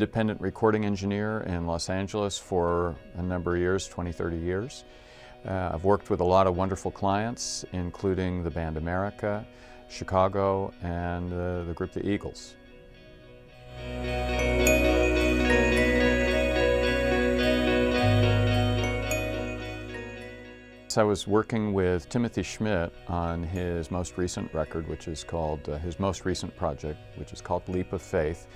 independent recording engineer in Los Angeles for a number of years, 20, 30 years. I've worked with a lot of wonderful clients, including the band America, Chicago, and the group the Eagles. I was working with Timothy Schmidt on his most recent record, which is called, his most recent project, which is called Leap of Faith.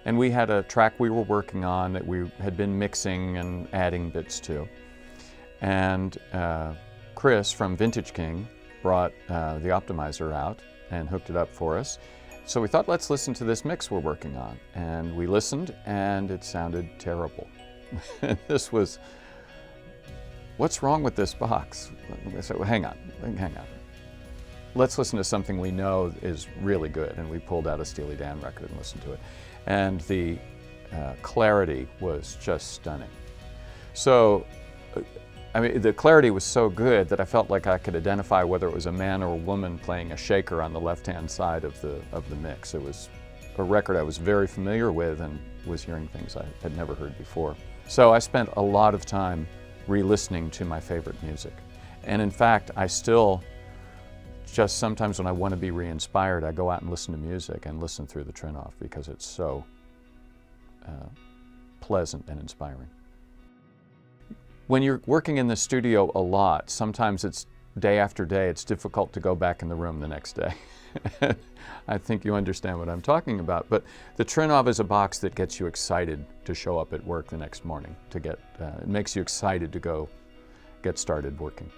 And we had a track we were working on that we had been mixing and adding bits to. And Chris from Vintage King brought the optimizer out and hooked it up for us. So we thought, let's listen to this mix we're working on. And we listened, and it sounded terrible. This was, what's wrong with this box? I said, well, hang on. Let's listen to something we know is really good. And we pulled out a Steely Dan record and listened to it. And the clarity was just stunning. So, I mean, the clarity was so good that I felt like I could identify whether it was a man or a woman playing a shaker on the left-hand side of the mix. It was a record I was very familiar with and was hearing things I had never heard before. So I spent a lot of time re-listening to my favorite music. And in fact, I still, just sometimes when I want to be re-inspired, I go out and listen to music and listen through the Trinnov because it's so pleasant and inspiring. When you're working in the studio a lot, sometimes it's day after day, it's difficult to go back in the room the next day. I think you understand what I'm talking about. But the Trinnov is a box that gets you excited to show up at work the next morning. It makes you excited to go get started working.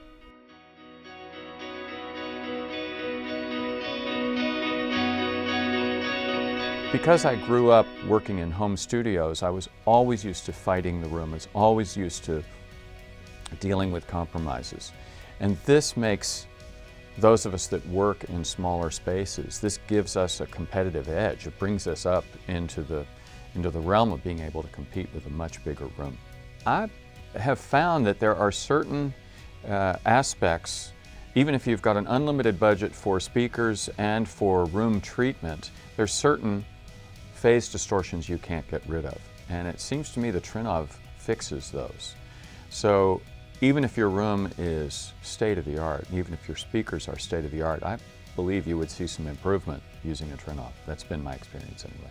Because I grew up working in home studios, I was always used to fighting the room. I was always used to dealing with compromises. And this makes those of us that work in smaller spaces, this gives us a competitive edge. It brings us up into the realm of being able to compete with a much bigger room. I have found that there are certain aspects, even if you've got an unlimited budget for speakers and for room treatment, there's certain phase distortions you can't get rid of. And it seems to me the Trinnov fixes those. So even if your room is state-of-the-art, even if your speakers are state-of-the-art, I believe you would see some improvement using a Trinnov. That's been my experience anyway.